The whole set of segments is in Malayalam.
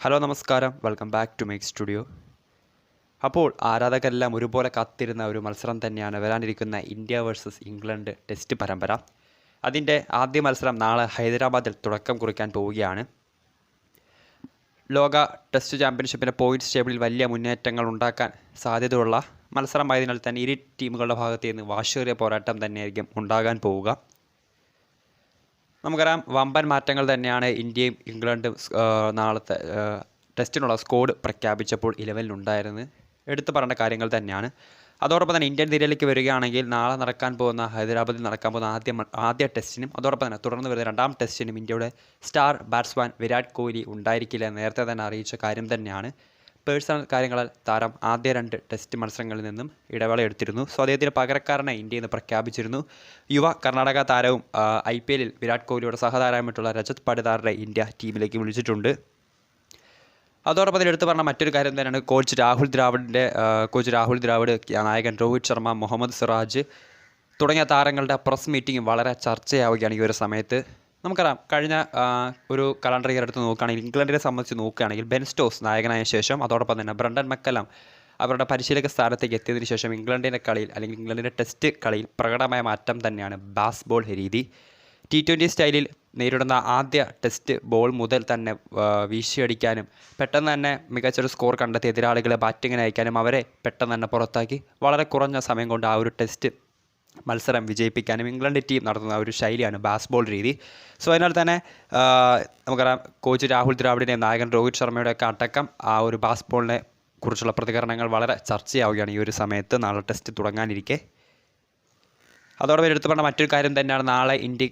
ഹലോ നമസ്കാരം, welcome back to make studio. അപ്പോൾ ആരാധകരെല്ലാം ഒരുപോലെ കാത്തിരുന്ന ഒരു മത്സരം തന്നെയാണ് വരാനിരിക്കുന്ന ഇന്ത്യ വേഴ്സസ് ഇംഗ്ലണ്ട് ടെസ്റ്റ് പരമ്പര. അതിൻ്റെ ആദ്യ മത്സരം നാളെ ഹൈദരാബാദിൽ തുടക്കം കുറിക്കാൻ പോവുകയാണ്. ലോക ടെസ്റ്റ് ചാമ്പ്യൻഷിപ്പിൻ്റെ പോയിൻറ്റ്സ് ടേബിളിൽ വലിയ മുന്നേറ്റങ്ങൾ ഉണ്ടാക്കാൻ സാധ്യതയുള്ള മത്സരമായതിനാൽ തന്നെ ഇരു ടീമുകളുടെ ഭാഗത്തു നിന്ന് വാശിയേറിയ പോരാട്ടം തന്നെയായിരിക്കും ഉണ്ടാകാൻ പോവുക. നമുക്കറിയാം, വമ്പൻ മാറ്റങ്ങൾ തന്നെയാണ് ഇന്ത്യയും ഇംഗ്ലണ്ടും നാളത്തെ ടെസ്റ്റിനുള്ള സ്ക്വാഡ് പ്രഖ്യാപിച്ചപ്പോൾ 11 ഉണ്ടായിരുന്നത്. എടുത്തു പറയേണ്ട കാര്യങ്ങൾ തന്നെയാണ്. അതോടൊപ്പം തന്നെ ഇന്ത്യൻ നിരയിലേക്ക് വരികയാണെങ്കിൽ നാളെ നടക്കാൻ പോകുന്ന ഹൈദരാബാദിൽ നടക്കാൻ പോകുന്ന ആദ്യ ടെസ്റ്റിനും അതോടൊപ്പം തന്നെ തുടർന്ന് വരുന്ന രണ്ടാം ടെസ്റ്റിനും ഇന്ത്യയുടെ സ്റ്റാർ ബാറ്റ്സ്മാൻ വിരാട് കോഹ്ലി ഉണ്ടായിരിക്കില്ല എന്ന് നേരത്തെ തന്നെ അറിയിച്ച കാര്യം തന്നെയാണ്. പേഴ്സണൽ കാര്യങ്ങളാൽ താരം ആദ്യ 2 ടെസ്റ്റ് മത്സരങ്ങളിൽ നിന്നും ഇടവേള എടുത്തിരുന്നു. സോ അദ്ദേഹത്തിന് പകരക്കാരനെ ഇന്ത്യ ഇന്ന് പ്രഖ്യാപിച്ചിരുന്നു. യുവ കർണാടക താരവും IPL വിരാട് കോഹ്ലിയുടെ സഹതാരമായിട്ടുള്ള രജത് പടിദാറിനെ ഇന്ത്യ ടീമിലേക്ക് വിളിച്ചിട്ടുണ്ട്. അതോടൊപ്പം തന്നെ എടുത്തു പറഞ്ഞ മറ്റൊരു കാര്യം തന്നെയാണ് കോച്ച് രാഹുൽ ദ്രാവിഡ്, നായകൻ രോഹിത് ശർമ്മ, മുഹമ്മദ് സിറാജ് തുടങ്ങിയ താരങ്ങളുടെ പ്രസ് മീറ്റിംഗ് വളരെ ചർച്ചയാവുകയാണ് ഈ ഒരു സമയത്ത്. നമുക്കറിയാം, കഴിഞ്ഞ ഒരു കലണ്ടർ ഇയർ എടുത്ത് നോക്കുകയാണെങ്കിൽ ഇംഗ്ലണ്ടിനെ സംബന്ധിച്ച് നോക്കുകയാണെങ്കിൽ ബെൻ സ്റ്റോക്സ് നായകനായ ശേഷം അതോടൊപ്പം തന്നെ ബ്രണ്ടൻ മക്കല്ലം അവരുടെ പരിശീലക സ്ഥാനത്തേക്ക് എത്തിയതിനു ശേഷം ഇംഗ്ലണ്ടിൻ്റെ കളിയിൽ അല്ലെങ്കിൽ ഇംഗ്ലണ്ടിൻ്റെ ടെസ്റ്റ് കളിയിൽ പ്രകടമായ മാറ്റം തന്നെയാണ് ബാസ് ബോൾ രീതി. T20 സ്റ്റൈലിൽ നേരിടുന്ന ആദ്യ ടെസ്റ്റ് ബോൾ മുതൽ തന്നെ വീശിയടിക്കാനും പെട്ടെന്ന് തന്നെ മികച്ചൊരു സ്കോർ കണ്ടെത്തി എതിരാളികളെ ബാറ്റിങ്ങിന് അയക്കാനും അവരെ പെട്ടെന്ന് തന്നെ പുറത്താക്കി വളരെ കുറഞ്ഞ സമയം കൊണ്ട് ആ ഒരു ടെസ്റ്റ് മത്സരം വിജയിപ്പിക്കാനും ഇംഗ്ലണ്ട് ടീം നടത്തുന്ന ഒരു ശൈലിയാണ് ബാസ് ബോൾ രീതി. സോ അതിനാൽ തന്നെ നമുക്കറിയാം, കോച്ച് രാഹുൽ ദ്രാവിഡിൻ്റെയും നായകൻ രോഹിത് ശർമ്മയുടെയൊക്കെ അടക്കം ആ ഒരു ബാസ് ബോളിനെ കുറിച്ചുള്ള പ്രതികരണങ്ങൾ വളരെ ചർച്ചയാവുകയാണ് ഈ ഒരു സമയത്ത് നാളെ ടെസ്റ്റ് തുടങ്ങാനിരിക്കെ. അതോടൊപ്പം എടുത്തു പറഞ്ഞ മറ്റൊരു കാര്യം തന്നെയാണ് നാളെ ഇന്ത്യ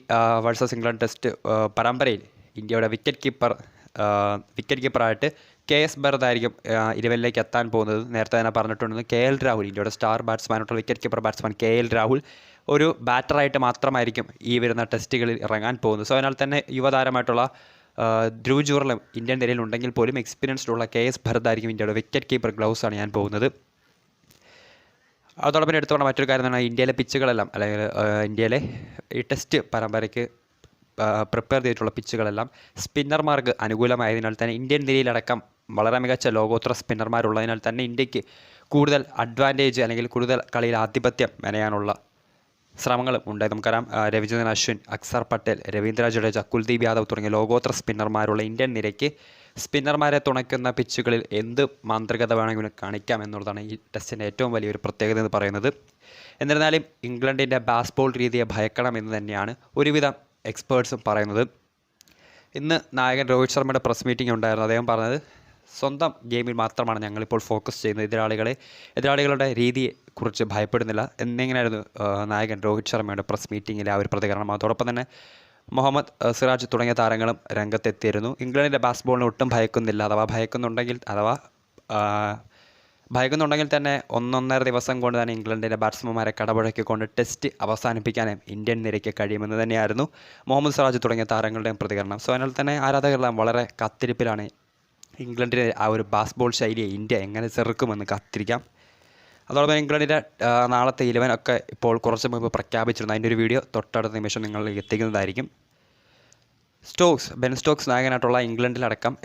വേഴ്സസ് ഇംഗ്ലണ്ട് ടെസ്റ്റ് പരമ്പരയിൽ ഇന്ത്യയുടെ വിക്കറ്റ് കീപ്പറായിട്ട് KS ഭരത് ആയിരിക്കും 11 എത്താൻ പോകുന്നത്. നേരത്തെ തന്നെ പറഞ്ഞിട്ടുണ്ടെന്ന് KL രാഹുൽ, ഇന്ത്യയുടെ സ്റ്റാർ ബാറ്റ്സ്മാനായിട്ടുള്ള wicket keeper batsman KL Rahul ഒരു ബാറ്ററായിട്ട് മാത്രമായിരിക്കും ഈ വരുന്ന ടെസ്റ്റുകളിൽ ഇറങ്ങാൻ പോകുന്നത്. സോ അതിനാൽ തന്നെ യുവതാരമായിട്ടുള്ള ധ്രുവ് ജൂറലും ഇന്ത്യൻ നിരയിൽ ഉണ്ടെങ്കിൽ പോലും എക്സ്പീരിയൻസ്ഡുള്ള KS ഭരത് ആയിരിക്കും ഇന്ത്യയുടെ വിക്കറ്റ് കീപ്പർ ഗ്ലൗസാണ് ഞാൻ പോകുന്നത്. അതോടൊപ്പം എടുത്തു പറഞ്ഞ മറ്റൊരു കാര്യം തന്നെ ഇന്ത്യയിലെ പിച്ചുകളെല്ലാം അല്ലെങ്കിൽ ഇന്ത്യയിലെ ഈ ടെസ്റ്റ് പരമ്പരയ്ക്ക് പ്രിപ്പയർ ചെയ്തിട്ടുള്ള പിച്ചുകളെല്ലാം സ്പിന്നർമാർക്ക് അനുകൂലമായതിനാൽ തന്നെ ഇന്ത്യൻ നിരയിലടക്കം വളരെ മികച്ച ലോകോത്തര സ്പിന്നർമാരുള്ളതിനാൽ തന്നെ ഇന്ത്യക്ക് കൂടുതൽ അഡ്വാൻറ്റേജ് അല്ലെങ്കിൽ കൂടുതൽ കളിയിൽ ആധിപത്യം മെനയാനുള്ള ശ്രമങ്ങളും ഉണ്ടായി. നമുക്കറിയാം, രവിചന്ദ്രൻ അശ്വിൻ, അക്സർ പട്ടേൽ, രവീന്ദ്ര ജഡേജ, കുൽദീപ് യാദവ് തുടങ്ങിയ ലോകോത്തര സ്പിന്നർമാരുള്ള ഇന്ത്യൻ നിരയ്ക്ക് സ്പിന്നർമാരെ തുണയ്ക്കുന്ന പിച്ചുകളിൽ എന്ത് മാന്ത്രികത വേണമെങ്കിലും കാണിക്കാം എന്നുള്ളതാണ് ഈ ടെസ്റ്റിൻ്റെ ഏറ്റവും വലിയൊരു പ്രത്യേകത എന്ന് പറയുന്നത്. എന്നിരുന്നാലും ഇംഗ്ലണ്ടിൻ്റെ ബാസ് ബോൾ രീതിയെ ഭയക്കണം എന്ന് തന്നെയാണ് ഒരുവിധം എക്സ്പേർട്സും പറയുന്നത്. ഇന്ന് നായകൻ രോഹിത് ശർമ്മയുടെ പ്രസ് മീറ്റിംഗ് ഉണ്ടായിരുന്നു. അദ്ദേഹം പറഞ്ഞത് സ്വന്തം ഗെയിമിൽ മാത്രമാണ് ഞങ്ങളിപ്പോൾ ഫോക്കസ് ചെയ്യുന്നത്, എതിരാളികളുടെ രീതിയെക്കുറിച്ച് ഭയപ്പെടുന്നില്ല എന്നിങ്ങനെയായിരുന്നു നായകൻ രോഹിത് ശർമ്മയുടെ പ്രസ് മീറ്റിങ്ങിലെ ആ ഒരു പ്രതികരണം. അതോടൊപ്പം തന്നെ മുഹമ്മദ് സിറാജ് തുടങ്ങിയ താരങ്ങളും രംഗത്തെത്തിയിരുന്നു. ഇംഗ്ലണ്ടിൻ്റെ ബാസ് ബോളിനെ ഒട്ടും ഭയക്കുന്നില്ല, അഥവാ ഭയക്കുന്നുണ്ടെങ്കിൽ തന്നെ 1.5 ദിവസം കൊണ്ട് തന്നെ ഇംഗ്ലണ്ടിൻ്റെ ബാറ്റ്സ്മാൻമാരെ കടപുഴക്കിക്കൊണ്ട് ടെസ്റ്റ് അവസാനിപ്പിക്കാനും ഇന്ത്യൻ നിരയ്ക്ക് കഴിയുമെന്ന് തന്നെയായിരുന്നു മുഹമ്മദ് സിറാജ് തുടങ്ങിയ താരങ്ങളുടെയും പ്രതികരണം. സോ അതിനാൽ തന്നെ ആരാധകരെല്ലാം വളരെ കാത്തിരിപ്പിലാണ്. ഇംഗ്ലണ്ടിൻ്റെ ആ ഒരു ബാസ് ബോൾ ശൈലിയെ ഇന്ത്യ എങ്ങനെ ചെറുക്കുമെന്ന് കാത്തിരിക്കാം. അതോടൊപ്പം ഇംഗ്ലണ്ടിൻ്റെ നാളത്തെ 11 ഒക്കെ ഇപ്പോൾ കുറച്ച് മുമ്പ് പ്രഖ്യാപിച്ചിരുന്നു. അതിൻ്റെ ഒരു വീഡിയോ തൊട്ടടുത്ത നിമിഷം നിങ്ങളിലേക്ക് എത്തിക്കുന്നതായിരിക്കും. ബെൻ സ്റ്റോക്സ് നായകനായിട്ടുള്ള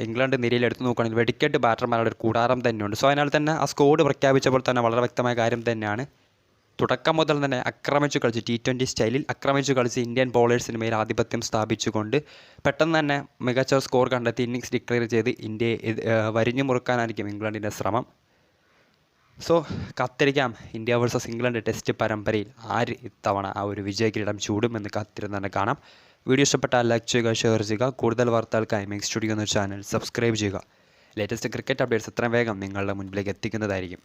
ഇംഗ്ലണ്ട് നിരയിൽ എടുത്തു നോക്കുകയാണെങ്കിൽ വെടിക്കെട്ട് ബാറ്റർമാരുടെ ഒരു കൂടാരം തന്നെയുണ്ട്. സോ അതിനാൽ തന്നെ ആ സ്കോഡ് പ്രഖ്യാപിച്ചപ്പോൾ തന്നെ വളരെ വ്യക്തമായ കാര്യം തന്നെയാണ്. തുടക്കം മുതൽ തന്നെ T20 സ്റ്റൈലിൽ ആക്രമിച്ച് കളിച്ച് ഇന്ത്യൻ ബോളേഴ്സിന് മേൽ ആധിപത്യം സ്ഥാപിച്ചുകൊണ്ട് പെട്ടെന്ന് തന്നെ മികച്ച സ്കോർ കണ്ടെത്തി ഇന്നിങ്സ് ഡിക്ലെയർ ചെയ്ത് ഇന്ത്യയെ വരിഞ്ഞു മുറുക്കാനായിരിക്കും ഇംഗ്ലണ്ടിൻ്റെ ശ്രമം. സോ കാത്തിരിക്കാം, ഇന്ത്യ വേഴ്സസ് ഇംഗ്ലണ്ട് ടെസ്റ്റ് പരമ്പരയിൽ ആര് ഇത്തവണ ആ ഒരു വിജയകിരീടം ചൂടുമെന്ന് കാത്തിരുന്ന് തന്നെ കാണാം. വീഡിയോ ഇഷ്ടപ്പെട്ടാൽ ലൈക്ക് ചെയ്യുക, ഷെയർ ചെയ്യുക. കൂടുതൽ വാർത്തകൾക്കായി മേക്ക് സ്റ്റുഡിയോ എന്ന ചാനൽ സബ്സ്ക്രൈബ് ചെയ്യുക. ലേറ്റസ്റ്റ് ക്രിക്കറ്റ് അപ്ഡേറ്റ്സ് എത്രയും വേഗം നിങ്ങളുടെ മുൻപിലേക്ക് എത്തിക്കുന്നതായിരിക്കും.